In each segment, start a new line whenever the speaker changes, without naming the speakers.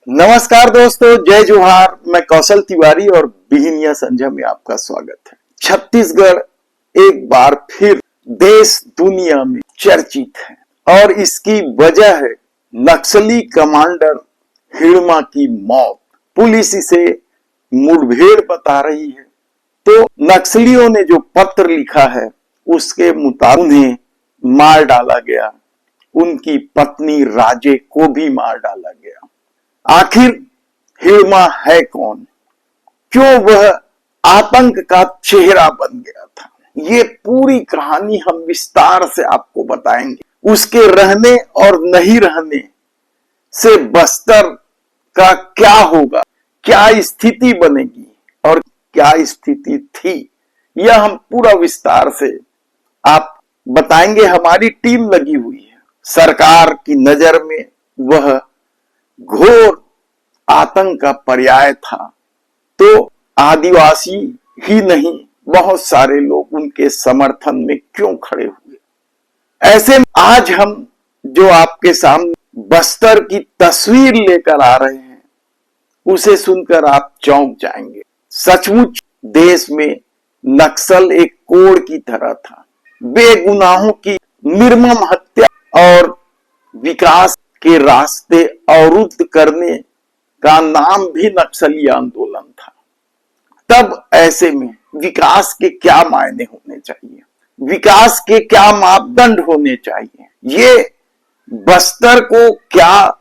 नमस्कार दोस्तों, जय जोहार। मैं कौशल तिवारी और बिहिनिया संजय में आपका स्वागत है। छत्तीसगढ़ एक बार फिर देश दुनिया में चर्चित है और इसकी वजह है नक्सली कमांडर हिड़मा की मौत। पुलिस इसे मुठभेड़ बता रही है। तो नक्सलियों ने जो पत्र लिखा है उसके मुताबिक उन्हें मार डाला गया, उनकी पत्नी राजे को भी मार डाला गया। आखिर हिड़मा है कौन? क्यों वह आतंक का चेहरा बन गया था? ये पूरी कहानी हम विस्तार से आपको बताएंगे। उसके रहने और नहीं रहने से बस्तर का क्या होगा, क्या स्थिति बनेगी और क्या स्थिति थी, यह हम पूरा विस्तार से आप बताएंगे। हमारी टीम लगी हुई है। सरकार की नजर में वह घोर आतंक का पर्याय था, तो आदिवासी ही नहीं बहुत सारे लोग उनके समर्थन में क्यों खड़े हुए? ऐसे में आज हम जो आपके सामने बस्तर की तस्वीर लेकर आ रहे हैं उसे सुनकर आप चौंक जाएंगे। सचमुच देश में नक्सल एक कोड़ की तरह था। बेगुनाहों की निर्मम हत्या और विकास के रास्ते अवरुद्ध करने का नाम भी नक्सली आंदोलन था। तब ऐसे में विकास के क्या मायने होने चाहिए, विकास के क्या मापदंड होने चाहिए, ये बस्तर को क्या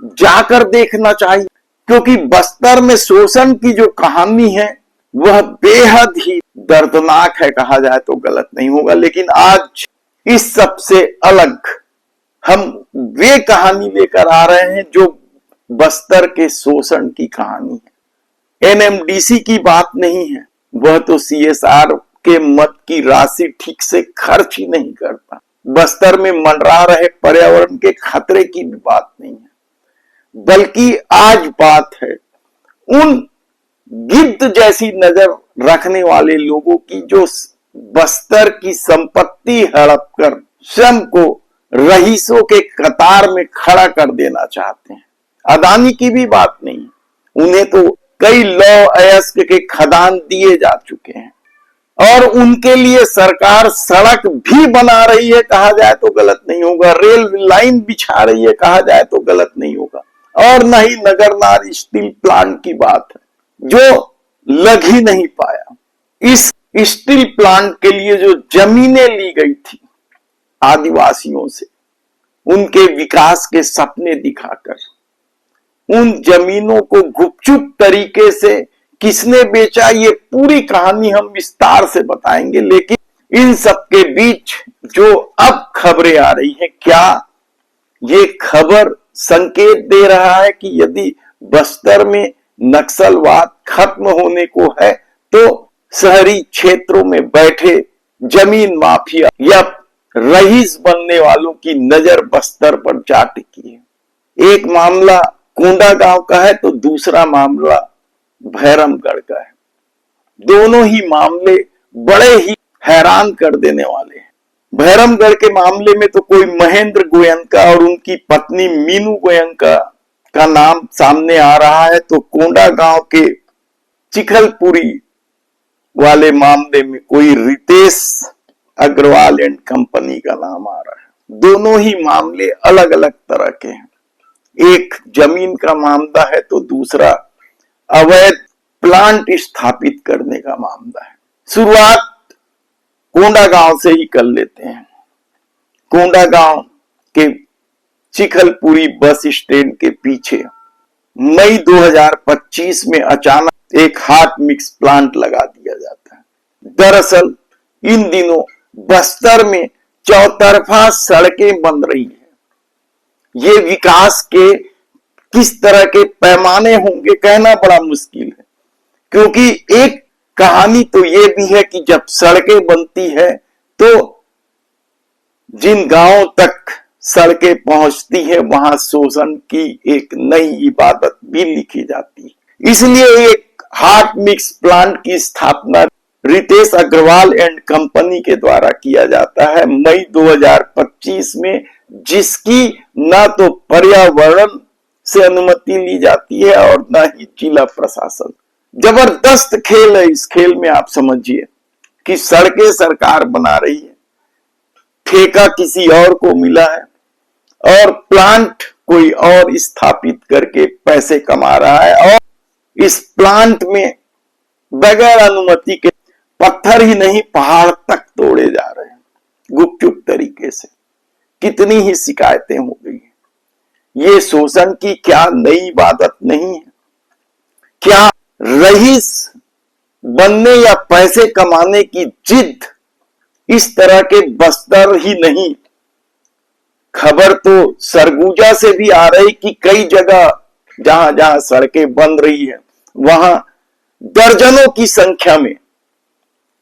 जाकर देखना चाहिए? क्योंकि बस्तर में शोषण की जो कहानी है वह बेहद ही दर्दनाक है, कहा जाए तो गलत नहीं होगा। लेकिन आज इस सब से अलग हम वे कहानी लेकर आ रहे हैं जो बस्तर के शोषण की कहानी है। एनएमडीसी की बात नहीं है, वह तो सीएसआर के मद की राशि ठीक से खर्च ही नहीं करता। बस्तर में मंडरा रहे पर्यावरण के खतरे की भी बात नहीं है, बल्कि आज बात है उन गिद्ध जैसी नजर रखने वाले लोगों की जो बस्तर की संपत्ति हड़प कर स्वयं को रईसों के कतार में खड़ा कर देना चाहते हैं। अदानी की भी बात नहीं, उन्हें तो कई लौह अयस्क के खदान दिए जा चुके हैं और उनके लिए सरकार सड़क भी बना रही है, कहा जाए तो गलत नहीं होगा। रेल लाइन बिछा रही है, कहा जाए तो गलत नहीं होगा। और न ही नगरनार स्टील प्लांट की बात है जो लग ही नहीं पाया। इस स्टील प्लांट के लिए जो जमीनें ली गई थी आदिवासियों से, उनके विकास के सपने दिखाकर, उन जमीनों को गुपचुप तरीके से किसने बेचा, ये पूरी कहानी हम विस्तार से बताएंगे। लेकिन इन सब के बीच जो अब खबरें आ रही हैं, क्या ये खबर संकेत दे रहा है कि यदि बस्तर में नक्सलवाद खत्म होने को है तो शहरी क्षेत्रों में बैठे जमीन माफिया या रईस बनने वालों की नजर बस्तर पर जा टिकी है? एक मामला कोंडागांव का है तो दूसरा मामला भैरमगढ़ का है। दोनों ही मामले बड़े ही हैरान कर देने वाले हैं। भैरमगढ़ के मामले में तो कोई महेंद्र गोयनका और उनकी पत्नी मीनू गोयनका का नाम सामने आ रहा है, तो कोंडागांव के चिखलपुरी वाले मामले में कोई रितेश अग्रवाल एंड कंपनी का नाम आ रहा है। दोनों ही मामले अलग अलग तरह के हैं। एक जमीन का मामला है तो दूसरा अवैध प्लांट स्थापित करने का मामला है। शुरुआत कोंडागांव से ही कर लेते हैं। कोंडागांव के चिखलपुरी बस स्टैंड के पीछे मई 2025 में अचानक एक हॉट मिक्स प्लांट लगा दिया जाता है। दरअसल इन दिनों बस्तर में चौतरफा सड़कें बन रही हैं। ये विकास के किस तरह के पैमाने होंगे कहना बड़ा मुश्किल है, क्योंकि एक कहानी तो ये भी है कि जब सड़कें बनती है तो जिन गांवों तक सड़कें पहुंचती है वहां शोषण की एक नई इबादत भी लिखी जाती है। इसलिए एक हॉट मिक्स प्लांट की स्थापना रितेश अग्रवाल एंड कंपनी के द्वारा किया जाता है मई 2025 में, जिसकी न तो पर्यावरण से अनुमति ली जाती है और न ही जिला प्रशासन। जबरदस्त खेल है। इस खेल में आप समझिए कि सड़कें सरकार बना रही है, ठेका किसी और को मिला है और प्लांट कोई और स्थापित करके पैसे कमा रहा है, और इस प्लांट में बगैर अनुमति के पत्थर ही नहीं पहाड़ तक तोड़े जा रहे हैं गुपचुप तरीके से। कितनी ही शिकायतें हो गई हैं। ये शोषण की क्या नई इबादत नहीं है? क्या रईस बनने या पैसे कमाने की जिद इस तरह के बस्तर ही नहीं, खबर तो सरगुजा से भी आ रही कि कई जगह जहां जहां सड़कें बन रही है वहां दर्जनों की संख्या में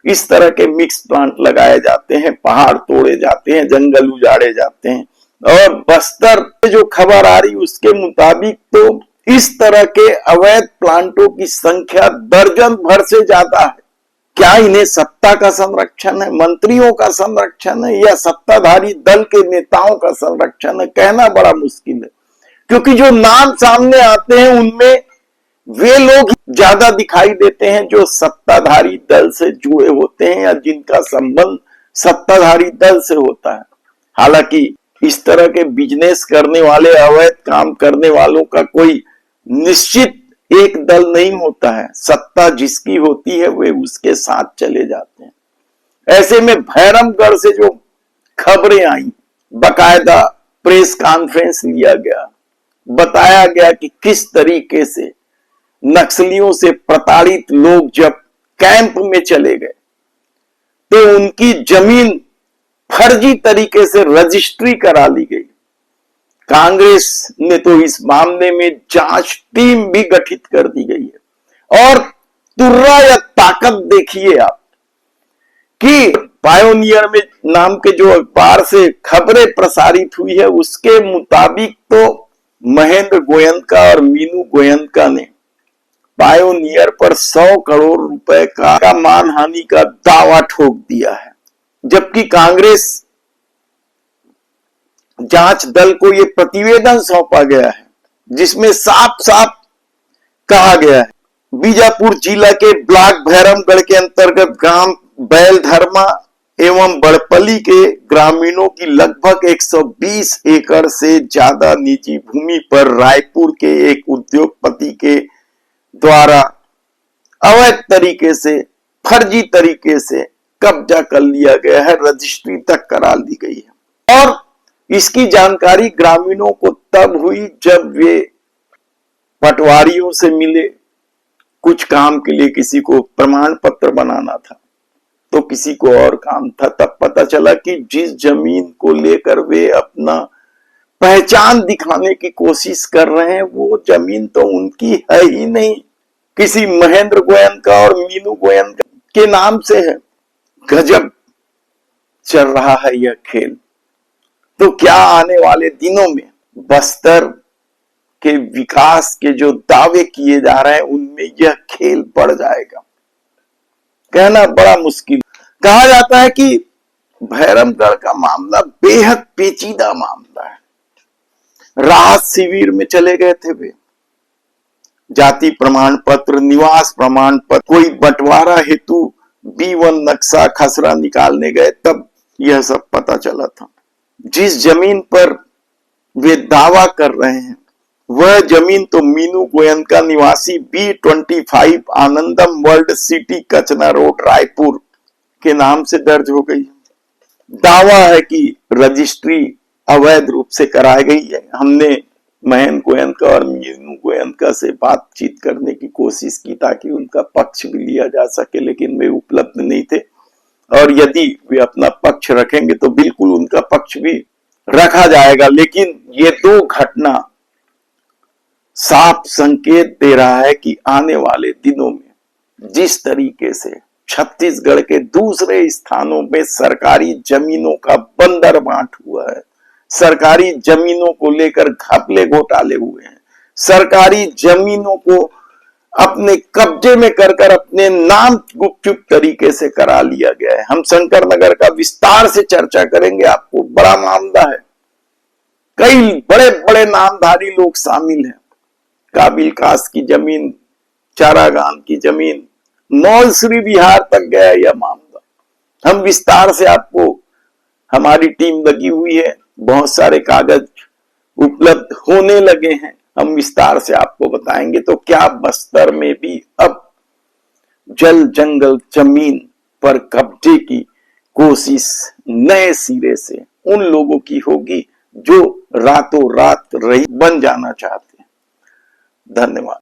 इस तरह के मिक्स प्लांट लगाए जाते हैं, पहाड़ तोड़े जाते हैं, जंगल उजाड़े जाते हैं। और बस्तर में जो खबर आ रही उसके मुताबिक तो इस तरह के अवैध प्लांटों की संख्या दर्जन भर से ज्यादा है। क्या इन्हें सत्ता का संरक्षण है, मंत्रियों का संरक्षण है, या सत्ताधारी दल के नेताओं का संरक्षण है? कहना बड़ा मुश्किल है, क्योंकि जो नाम सामने आते हैं उनमें वे लोग ज्यादा दिखाई देते हैं जो सत्ताधारी दल से जुड़े होते हैं या जिनका संबंध सत्ताधारी दल से होता है। हालांकि इस तरह के बिजनेस करने वाले, अवैध काम करने वालों का कोई निश्चित एक दल नहीं होता है। सत्ता जिसकी होती है वे उसके साथ चले जाते हैं। ऐसे में भैरमगढ़ से जो खबरें आई, बकायदा प्रेस कॉन्फ्रेंस लिया गया, बताया गया कि किस तरीके से नक्सलियों से प्रताड़ित लोग जब कैंप में चले गए तो उनकी जमीन फर्जी तरीके से रजिस्ट्री करा ली गई। कांग्रेस ने तो इस मामले में जांच टीम भी गठित कर दी गई है। और तुर्रा या ताकत देखिए आप कि पायोनियर में नाम के जो अखबार से खबरें प्रसारित हुई है उसके मुताबिक तो महेंद्र गोयनका और मीनू गोयनका ने पायोनियर पर 100 करोड़ रुपए का मानहानि का दावा ठोक दिया है, जबकि कांग्रेस जांच दल को यह प्रतिवेदन सौंपा गया है जिसमें साफ साफ कहा गया है बीजापुर जिला के ब्लॉक भैरमगढ़ के अंतर्गत ग्राम बैलधर्मा एवं बड़पली के ग्रामीणों की लगभग 120 एकड़ से ज्यादा निजी भूमि पर रायपुर के एक उद्योगपति के द्वारा अवैध तरीके से, फर्जी तरीके से कब्जा कर लिया गया है, रजिस्ट्री तक करा ली गई है। और इसकी जानकारी ग्रामीणों को तब हुई जब वे पटवारियों से मिले। कुछ काम के लिए किसी को प्रमाण पत्र बनाना था तो किसी को और काम था। तब पता चला कि जिस जमीन को लेकर वे अपना पहचान दिखाने की कोशिश कर रहे हैं वो जमीन तो उनकी है ही नहीं, किसी महेंद्र गोयनका और मीनू गोयनका के नाम से है। गजब चल रहा है यह खेल। तो क्या आने वाले दिनों में बस्तर के विकास के जो दावे किए जा रहे हैं उनमें यह खेल बढ़ जाएगा? कहना बड़ा मुश्किल। कहा जाता है कि भैरमगढ़ का मामला बेहद पेचीदा मामला है। राहत शिविर में चले गए थे वे, जाति प्रमाण पत्र, निवास प्रमाण पत्र, कोई बंटवारा हेतु B1 नक्शा खसरा निकालने गए, तब यह सब पता चला था। जिस जमीन पर वे दावा कर रहे हैं वह जमीन तो मीनू गोयनका निवासी B25 Anandam world city Kachna road Raipur के नाम से दर्ज हो गई। दावा है कि रजिस्ट्री अवैध रूप से कराई गई है। हमने महेंद्र गोयनका और मीनू गोयनका से बातचीत करने की कोशिश की ताकि उनका पक्ष भी लिया जा सके, लेकिन वे उपलब्ध नहीं थे। और यदि वे अपना पक्ष रखेंगे तो बिल्कुल उनका पक्ष भी रखा जाएगा। लेकिन ये दो घटना साफ संकेत दे रहा है कि आने वाले दिनों में जिस तरीके से छत्तीसगढ़ के दूसरे स्थानों में सरकारी जमीनों का बंदरबांट हुआ है, सरकारी जमीनों को लेकर घपले घोटाले हुए हैं, सरकारी जमीनों को अपने कब्जे में कर अपने नाम गुपचुप तरीके से करा लिया गया है। हम शंकर नगर का विस्तार से चर्चा करेंगे, आपको बड़ा मामला है। कई बड़े बड़े नामधारी लोग शामिल हैं। काबिल कास की जमीन, चारागान की जमीन, नौलश्री विहार तक गया यह मामला। हम विस्तार से आपको, हमारी टीम लगी हुई है, बहुत सारे कागज उपलब्ध होने लगे हैं, हम विस्तार से आपको बताएंगे। तो क्या बस्तर में भी अब जल जंगल जमीन पर कब्जे की कोशिश नए सिरे से उन लोगों की होगी जो रातों रात रही बन जाना चाहते हैं। धन्यवाद।